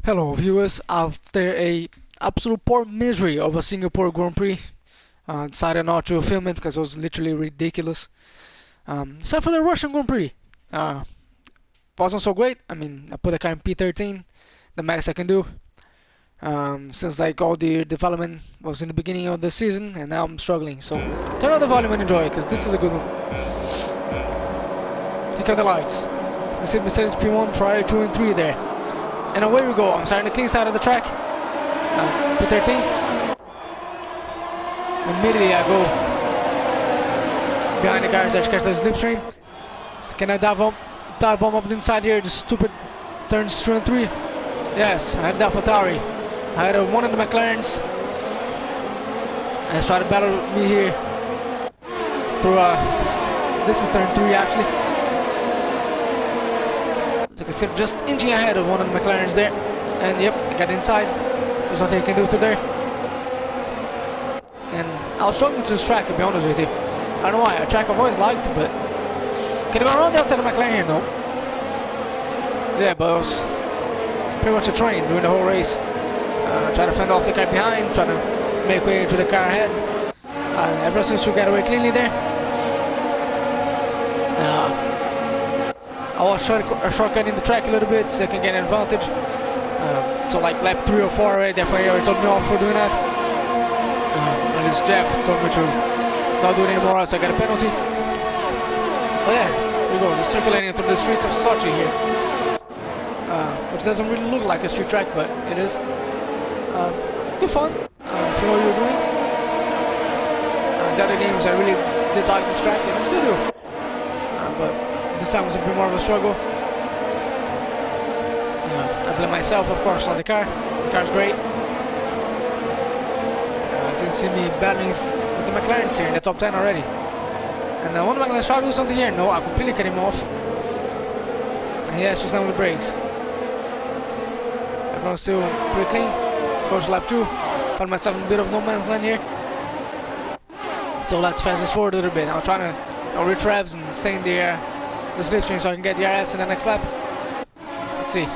Hello viewers, after a absolute poor misery of a Singapore Grand Prix, decided not to film it because it was literally ridiculous. Except for the Russian Grand Prix. Wasn't so great. I mean, I put the car in P13, the max I can do. Since like all the development was in the beginning of the season and now I'm struggling. So turn on the volume and enjoy because this is a good one. Pick up the lights. You see Mercedes P1, Ferrari 2 and 3 there. And away we go. I'm starting the clean side of the track. P13. Immediately I go behind the cars that catch the slipstream. Can I dive bomb up the inside here? The stupid turns 2 and 3. Yes, I had the AlphaTauri. I had one of the McLarens. And try to battle me here through this is turn 3 actually. As you can see, I'm just inching ahead of one of the McLarens there. And yep, I got inside. There's nothing you can do through there. And I was struggling to this track, to be honest with you. I don't know why, a track I've always liked, but can I go around the outside of McLaren here? No. Yeah, but it was pretty much a train during the whole race. Try to fend off the car behind, try to make way to the car ahead. Everyone seems to get away cleanly there. I was shortcutting the track a little bit so I can get an advantage. So like lap 3 or 4 right there, he already told me off for doing that. At least Jeff told me to not do it anymore, else I got a penalty. Oh yeah, here we go, just circulating through the streets of Sochi here. Which doesn't really look like a street track, but it is. Good fun, if you know what you're doing. The other games I really did like this track, and I still do. But this time was a bit more of a struggle. I blame myself, of course, not the car. The car's great. As you can see me battling with the McLarens here in the top 10 already. And one of the McLarens tried to do something here. No, I completely cut him off. And he has to slam with the brakes. Everyone's still pretty clean. Goes to lap 2. Found myself in a bit of no man's land here. So let's fast this forward a little bit. I'm trying to reach revs and stay in the slipstream so I can get the RS in the next lap. Let's see.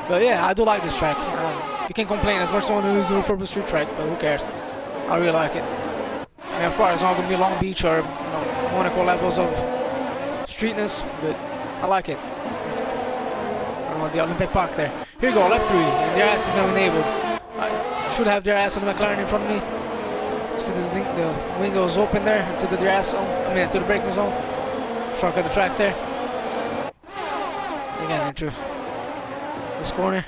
But yeah, I do like this track. You can complain as much as someone who is a purple street track, but who cares? I really like it. I mean, of course, it's not going to be Long Beach or Monaco levels of streetness, but I like it. I don't know, the Olympic Park there. Here we go, lap 3, and the RS is now enabled. I should have the RS on the McLaren in front of me. See this thing, the window is open there to the DRS zone, to the braking zone. Shortcut the track there. Again, into this corner.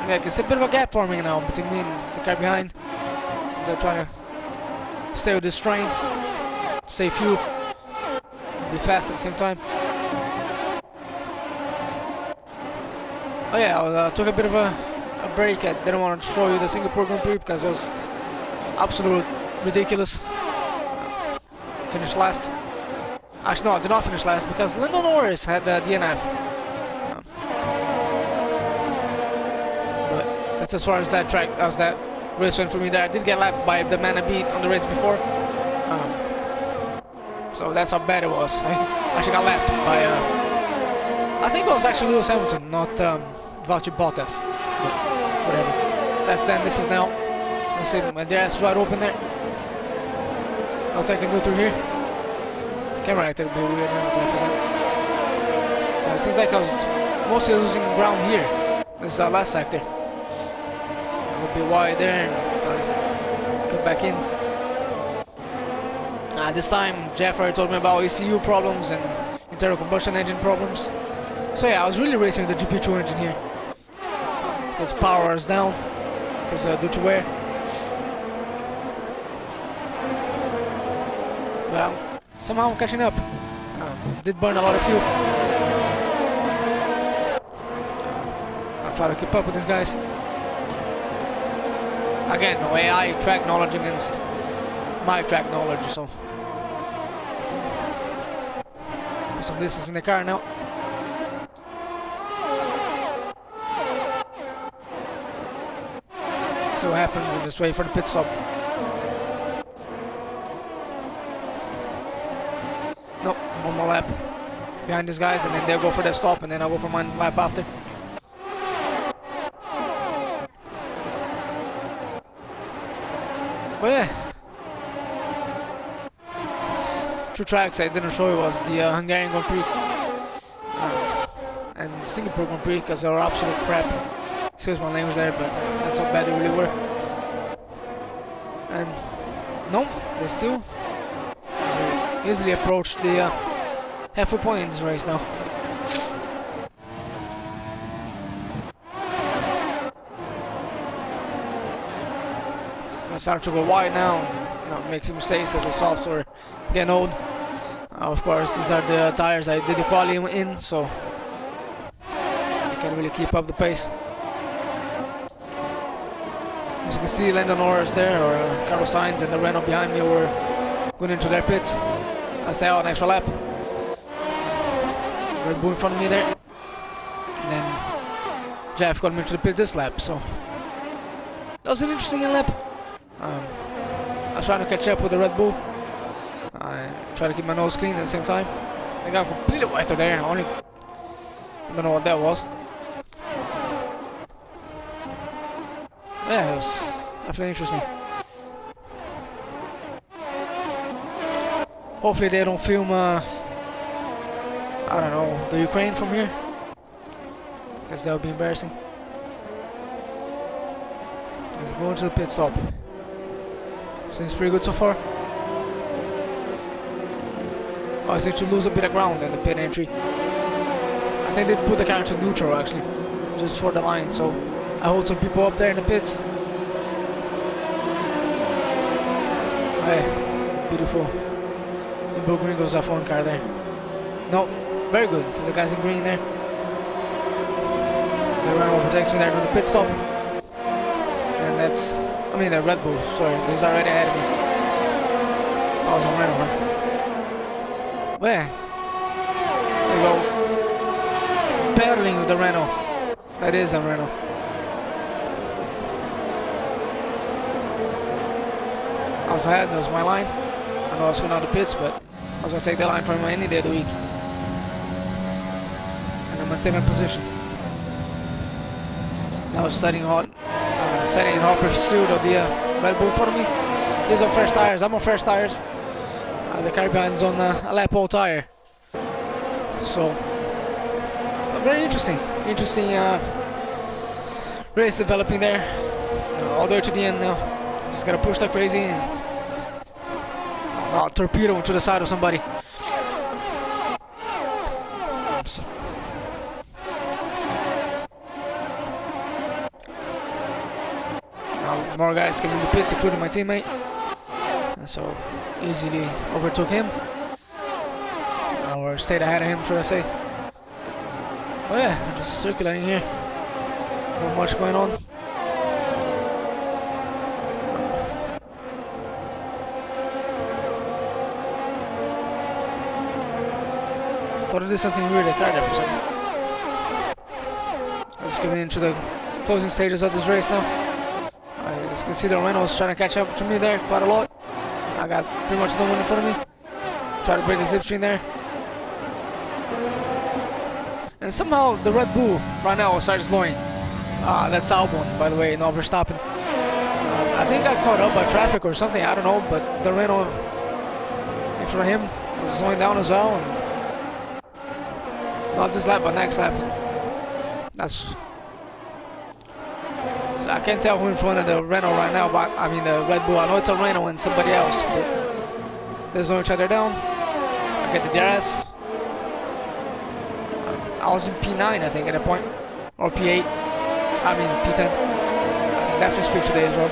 Yeah, it's a bit of a gap forming now between me and the car behind. As I'm trying to stay with this train, save fuel, be fast at the same time. Oh yeah, I took a bit of a break. I didn't want to show you the Singapore Grand Prix because it was absolute ridiculous. Finished last. Actually, no, I did not finish last because Lando Norris had the DNF. But that's as far as that track, as that race went for me there. I did get lapped by the man I beat on the race before. So that's how bad it was. I actually got lapped by, I think it was actually Lewis Hamilton, not Valtteri Bottas. But whatever. That's then, this is now. Let's see, my DRS wide open there. Nothing I can do through here. Camera right there, be weird. It seems like I was mostly losing ground here. This last sector. A little bit wide there and come back in. This time, Jeff already told me about ECU problems and internal combustion engine problems. So yeah, I was really racing with the GP2 engine here. Because power is down, because due to wear. But somehow I'm catching up. Did burn a lot of fuel. I'll try to keep up with these guys. Again, no AI track knowledge against my track knowledge, so. Put some distance in the car now. See what happens and just wait for the pit stop. Nope, one more lap behind these guys and then they'll go for their stop and then I'll go for my lap after. But yeah, two tracks I didn't show you was the Hungarian Grand Prix and Singapore Grand Prix because they were absolute crap. Excuse my language there, but that's how bad they really were. And no, they still easily approach the halfway point in this race now. I start to go wide now, making mistakes as the softs were getting old. Of course, these are the tires I did the quali in, so I can't really keep up the pace. As you can see, Lando Norris there, or Carlos Sainz, and the Renault behind me were going into their pits. I stay out an extra lap. Red Bull in front of me there. And then Jeff got me into the pit this lap, so that was an interesting lap. I was trying to catch up with the Red Bull. I try to keep my nose clean at the same time. I got completely wet there. I don't know what that was. Yeah, it was definitely interesting. Hopefully they don't film, I don't know, the Ukraine from here. Because that would be embarrassing. Let's go into the pit stop. Seems pretty good so far. Oh, I seem to lose a bit of ground in the pit entry. I think they put the car into neutral actually, just for the line, so I hold some people up there in the pits. Hey, beautiful. The blue green goes off one car there. No, very good. The guys in green there. The Renault protects me there with the pit stop. And that's, the Red Bull, sorry, he's already ahead of me. That was on Renault, huh? Well, yeah. There we go. Battling with the Renault. That is a Renault. I was ahead, that was my line. I know I was going out of the pits, but I was going to take that line from him any day of the week. And I'm maintaining my position. I was setting in hot pursuit of the Red Bull in front of me. He's on fresh tires, I'm on fresh tires. The car behind's on a lap old tire. So, very interesting race developing there. All the way to the end now. Just gotta push like crazy and torpedo into the side of somebody. Now more guys came in the pits, including my teammate. So easily overtook him. Or stayed ahead of him, should I say. Oh yeah, just circulating here. Not much going on. Thought I did something weird at car there for a second. Let's get into the closing stages of this race now. As you can see, the Renault's trying to catch up to me there quite a lot. I got pretty much no one in front of me. Try to break the slipstream there. And somehow the Red Bull right now started slowing. That's Albon, by the way, not Verstappen. I think I caught up by traffic or something, I don't know, but the Renault in front of him was slowing down as well. And not this lap, but next lap. So I can't tell who in front of the Renault right now, but the Red Bull. I know it's a Renault and somebody else, but they're slowing each other down. I get the DRS. I was in P9, I think, at that point, or P8. P10. Definitely speed today as well.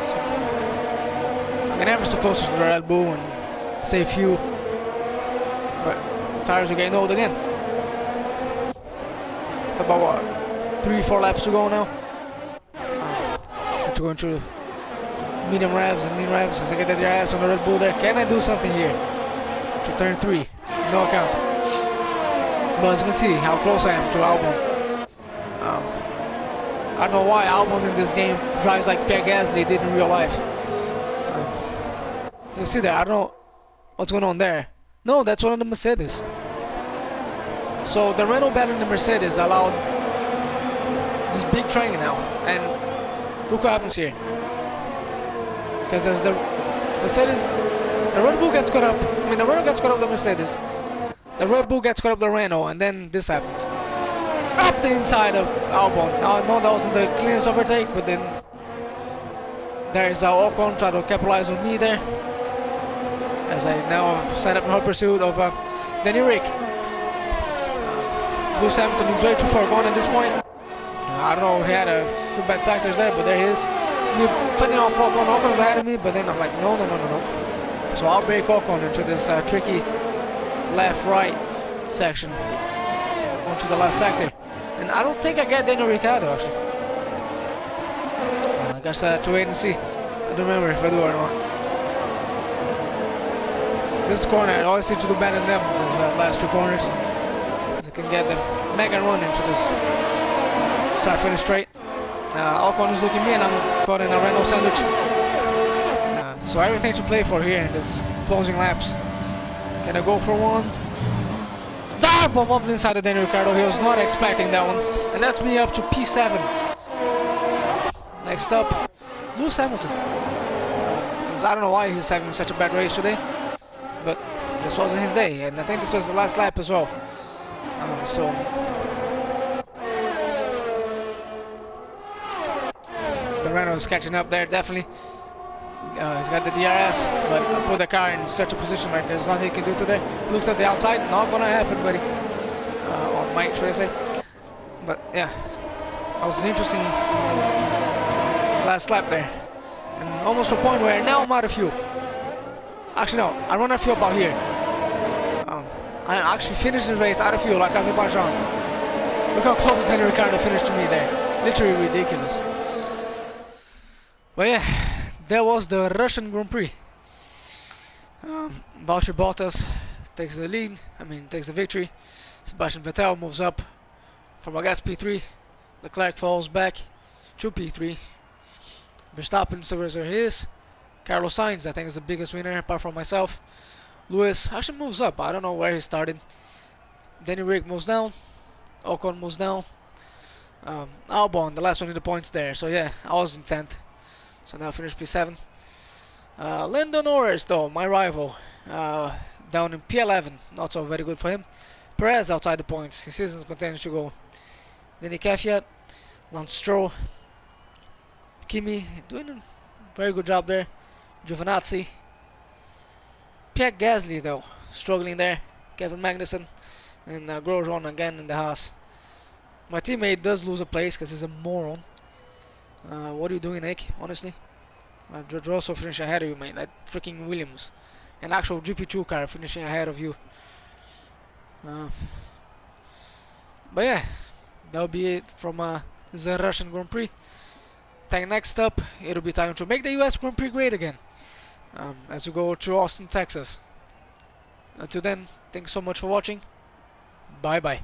So, I'm getting ever so close to the Red Bull and save fuel, but tires are getting old again. It's about what, 3-4 laps to go now. Have to go into medium revs and lean revs as I get the DRS on the Red Bull there. Can I do something here to turn 3? No account. But as you can see how close I am to Albon. I don't know why Albon in this game drives like Pierre Gasly did in real life. So you see there, I don't know what's going on there. No, that's one of the Mercedes. So the Renault battling the Mercedes allowed this big train now. And look what happens here. Because as the Mercedes, the Red Bull gets caught up. I mean, the Renault gets caught up the Mercedes. The Red Bull gets caught up the Renault, and then this happens. Up the inside of Albon. Now I know that wasn't the cleanest overtake, but then there's Ocon trying to capitalize on me there. As I now set up in hot pursuit of Danny Rick. Lewis Hamilton is way too far gone at this point. I don't know, he had a few bad sectors there, but there he is. Fending off Ocon. Ocon was ahead of me, but then I'm like, no. So I'll break Ocon into this tricky left-right section onto the last sector. And I don't think I get Daniel Ricciardo actually. I guess I have to wait and see. I don't remember if I do or not. This corner, I always seem to do better than them, these last two corners. So I can get the mega run into this start finish straight. Ocon is looking me and I'm caught in a Renault sandwich. So everything to play for here in this closing laps. Can I go for one? Bomb up inside of Daniel Ricciardo. He was not expecting that one. And that's me up to P7. Next up, Lewis Hamilton. I don't know why he's having such a bad race today, but this wasn't his day. And I think this was the last lap as well. So the Renault is catching up there, definitely. He's got the DRS, but I put the car in such a position where there's nothing he can do today. Looks at the outside, not gonna happen, buddy. Or might, should I say. But yeah, that was an interesting last lap there. And almost to a point where now I'm out of fuel. Actually no, I run out of fuel about here. I actually finished the race out of fuel like Azerbaijan. Look how close Daniel Ricciardo finished to me there. Literally ridiculous. But yeah, that was the Russian Grand Prix. Valtteri Bottas takes the lead, takes the victory. Sebastian Vettel moves up from, I guess, P3. Leclerc falls back to P3. Verstappen still where he is. Carlos Sainz, I think, is the biggest winner apart from myself. Lewis actually moves up. I don't know where he started. Danny Rick moves down. Ocon moves down. Albon, the last one in the points there. So yeah, I was in 10th. So now I finished P7. Lando Norris, though, my rival, down in P11. Not so very good for him. Perez outside the points. His season continues to go. Danny Kvyat, Lance Stroll, Kimi doing a very good job there. Giovinazzi. Pierre Gasly, though, struggling there. Kevin Magnussen and Grosjean again in the Haas. My teammate does lose a place because he's a moron. What are you doing, Nick? Honestly, George Russell finishing ahead of you, mate. That freaking Williams, an actual GP2 car finishing ahead of you. But yeah, that'll be it from this Russian Grand Prix. I think next up it'll be time to make the US Grand Prix great again, as we go to Austin, Texas. Until then, thanks so much for watching. Bye bye.